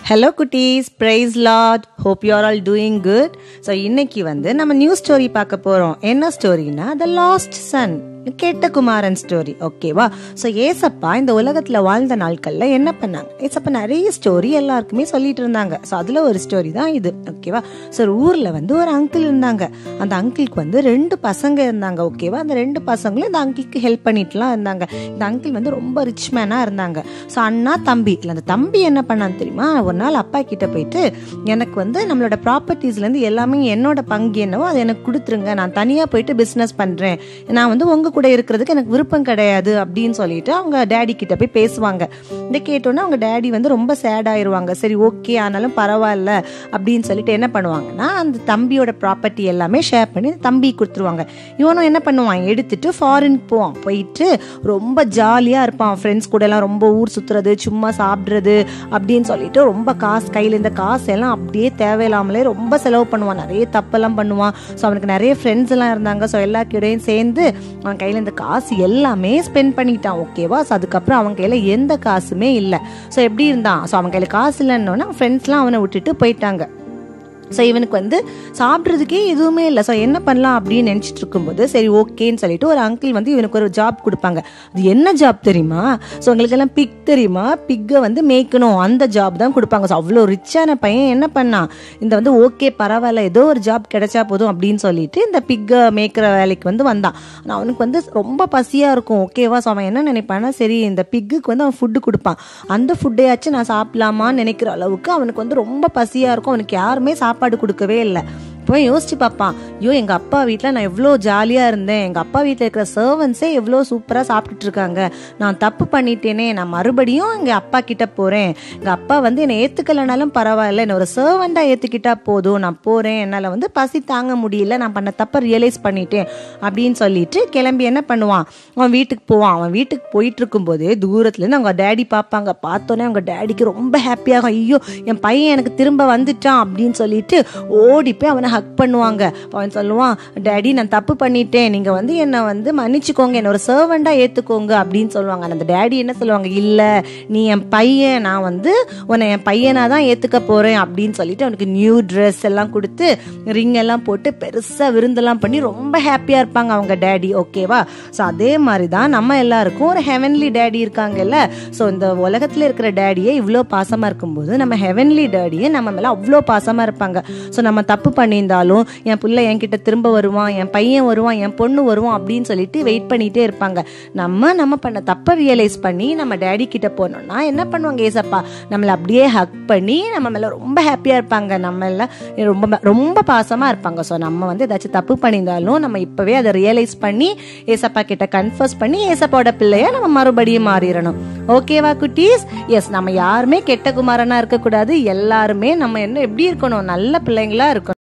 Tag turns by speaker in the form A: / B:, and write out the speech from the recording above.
A: Hello குட்டீஸ், praise Lord. Hope you are all doing good. So இன்னைக்கு நம்ம new story பார்க்க போறோம். என்ன ஸ்டோரினா The Lost Son, கேட்ட குமாரன் ஸ்டோரி. ஓகேவா? ஸோ ஏசப்பா இந்த உலகத்துல வாழ்ந்த நாட்கள்ல என்ன பண்ணாங்க? ஏசப்பா நிறைய ஸ்டோரி எல்லாருக்குமே சொல்லிட்டு இருந்தாங்க. ஸோ அதுல ஒரு ஸ்டோரி தான் இது. ஓகேவா? ஸோ ஊர்ல ஒரு அங்கிள் இருந்தாங்க. அந்த அங்கிளுக்கு 2 பசங்க இருந்தாங்க. ஓகேவா? அந்த 2 பசங்களும் இந்த அங்கிளுக்கு ஹெல்ப் பண்ணிட்டுலாம் இருந்தாங்க. இந்த அங்கிள் ரொம்ப ரிச் மேனா இருந்தாங்க. ஸோ அண்ணா தம்பி இல்லை, அந்த தம்பி என்ன பண்ணான்னு தெரியுமா? ஒரு நாள் அப்பா கிட்ட போயிட்டு, எனக்கு நம்மளோட ப்ராப்பர்ட்டிஸ்ல இருந்து எல்லாமே என்னோட பங்கு என்னவோ அதை எனக்கு கொடுத்துருங்க, நான் தனியா போயிட்டு பிசினஸ் பண்றேன், நான் உங்க கூட இருக்கிறதுக்கு எனக்கு விருப்பம் கிடையாது அப்படின்னு சொல்லிட்டு அவங்க டேடி கிட்ட போய் பேசுவாங்க. இதை கேட்டோன்னா அவங்க டேடி ரொம்ப சேட் ஆயிருவாங்க. சரி ஓகே, ஆனாலும் பரவாயில்ல அப்படின்னு சொல்லிட்டு என்ன பண்ணுவாங்கன்னா, அந்த தம்பியோட ப்ராப்பர்ட்டி எல்லாமே ஷேர் பண்ணி தம்பி கொடுத்துருவாங்க. இவனும் என்ன பண்ணுவான், எடுத்துட்டு ஃபாரின் போவான். போயிட்டு ரொம்ப ஜாலியா இருப்பான். ஃப்ரெண்ட்ஸ் கூட எல்லாம் ரொம்ப ஊர் சுத்துறது, சும்மா சாப்பிடுறது அப்படின்னு சொல்லிட்டு ரொம்ப கையில இந்த காசு எல்லாம் அப்படியே தேவையில்லாமலே ரொம்ப செலவு பண்ணுவான். நிறைய தப்பெல்லாம் பண்ணுவான். ஸோ அவனுக்கு நிறைய ஃப்ரெண்ட்ஸ் எல்லாம் இருந்தாங்க. ஸோ எல்லா கூடயும் சேர்ந்து அவன் கையில இந்த காசு எல்லாமே ஸ்பெண்ட் பண்ணிட்டான். ஓகேவா? ஸோ அதுக்கப்புறம் அவன் கையில எந்த காசுமே இல்லை. ஸோ எப்படி இருந்தான்? ஸோ அவன் கையில காசு இல்லைன்னு ஃப்ரெண்ட்ஸ்லாம் அவனை விட்டுட்டு போயிட்டாங்க. ஸோ இவனுக்கு சாப்பிட்றதுக்கே எதுவுமே இல்லை. ஸோ என்ன பண்ணலாம் அப்படின்னு நினச்சிட்டு இருக்கும்போது, சரி ஓகேன்னு சொல்லிட்டு ஒரு அங்கிள் இவனுக்கு ஒரு ஜாப் கொடுப்பாங்க. அது என்ன ஜாப் தெரியுமா? ஸோ உங்களுக்கெல்லாம் பிக் தெரியுமா? பிக்கை மேய்க்கணும், அந்த ஜாப் தான் கொடுப்பாங்க. ஸோ அவ்வளோ ரிச்சான பையன் என்ன பண்ணான், இந்த ஓகே பரவாயில்ல, ஏதோ ஒரு ஜாப் கிடைச்சா போதும் அப்படின்னு சொல்லிட்டு இந்த பிக்கை மேய்க்கிற வேலைக்கு வந்தான். ஆனால் அவனுக்கு ரொம்ப பசியாக இருக்கும். ஓகேவா? ஸோ அவன் என்ன நினைப்பான்னா, சரி இந்த பிக்குக்கு அவன் ஃபுட்டு கொடுப்பான், அந்த ஃபுட்டையாச்சும் நான் சாப்பிடலாமான்னு நினைக்கிற அளவுக்கு அவனுக்கு ரொம்ப பசியாக இருக்கும். அவனுக்கு யாருமே சாப்பாடு கொடுக்கவே இல்லை. இப்போ யோசிச்சு பார்ப்பான், ஐயோ எங்க அப்பா வீட்டில் நான் எவ்வளோ ஜாலியா இருந்தேன், எங்க அப்பா வீட்டில் இருக்கிற சர்வன்ஸே எவ்வளோ சூப்பரா சாப்பிட்டுட்டு இருக்காங்க, நான் தப்பு பண்ணிட்டேனே, நான் மறுபடியும் எங்க அப்பா கிட்ட போறேன், எங்க அப்பா என்னை ஏத்துக்கலனாலும் பரவாயில்ல, என்ன ஒரு சர்வெண்டா ஏத்துக்கிட்டா போதும், நான் போறேன், என்னால பசி தாங்க முடியல, நான் பண்ண தப்ப ரியலைஸ் பண்ணிட்டேன் அப்படின்னு சொல்லிட்டு கிளம்பி என்ன பண்ணுவான், அவன் வீட்டுக்கு போவான். அவன் வீட்டுக்கு போயிட்டு இருக்கும் போதே தூரத்துல இருந்து அவங்க டேடி பார்ப்பாங்க. பார்த்தோன்னே அவங்க டேடிக்கு ரொம்ப ஹாப்பியாகும். ஐயோ என் பையன் எனக்கு திரும்ப வந்துட்டான் அப்படின்னு சொல்லிட்டு ஓடி போய் அவனை ஹக் பண்ணுவாங்க. அவன் சொல்லுவான், டேடி நான் தப்பு பண்ணிட்டேன், நீங்க என்னை மன்னிச்சுக்கோங்க, என்ன ஒரு சர்வெண்டா ஏத்துக்கோங்க அப்படின்னு சொல்லுவாங்க. அந்த டேடி என்ன சொல்லுவாங்க, இல்ல நீ என் பையன், நான் உன்னை என் பையனா தான் ஏத்துக்க போறேன் அப்படின்னு சொல்லிட்டு அவனுக்கு நியூ ட்ரெஸ் எல்லாம் கொடுத்து ரிங் எல்லாம் போட்டு பெருசா விருந்தெல்லாம் பண்ணி ரொம்ப ஹாப்பியா இருப்பாங்க அவங்க டேடி. ஓகேவா? ஸோ அதே மாதிரிதான் நம்ம எல்லாருக்கும் ஒரு ஹெவன்லி டேடி இருக்காங்கல்ல. ஸோ இந்த உலகத்துல இருக்கிற டேடியே இவ்வளோ பாசமா இருக்கும்போது நம்ம ஹெவன்லி டேடியே நம்ம மேல அவ்வளோ பாசமா இருப்பாங்க. ஸோ நம்ம தப்பு பண்ணியிருந்தாலும் என் பிள்ளை என்கிட்ட திரும்ப வருவான், என் பையன் வருவான், என் பொண்ணு வருவான் அப்படின்னு சொல்லிட்டு வெயிட் பண்ணிட்டே இருப்பாங்க. நம்ம பண்ண தப்ப ரியலைஸ் பண்ணி நம்ம டேடி கிட்ட போனோம்னா என்ன பண்ணுவாங்க, ஏசப்பா நம்மள அப்படியே ஹக் பண்ணி நம்ம மேல ரொம்ப ஹாப்பியா இருப்பாங்க, நம்ம எல்லாம் ரொம்ப ரொம்ப பாசமா இருப்பாங்க. ஸோ நம்ம ஏதாச்சும் தப்பு பண்ணியிருந்தாலும் நம்ம இப்பவே அதை ரியலைஸ் பண்ணி ஏசப்பா கிட்ட கன்ஃபர்ஸ் பண்ணி ஏசப்பாவோட பிள்ளைய நம்ம மறுபடியும் மாறிடணும். ஓகேவா குட்டீஸ்? எஸ், நம்ம யாருமே கெட்ட குமாரனா இருக்கக்கூடாது. எல்லாருமே நம்ம எப்படி இருக்கணும், நல்ல பிள்ளைங்களா இருக்கணும்.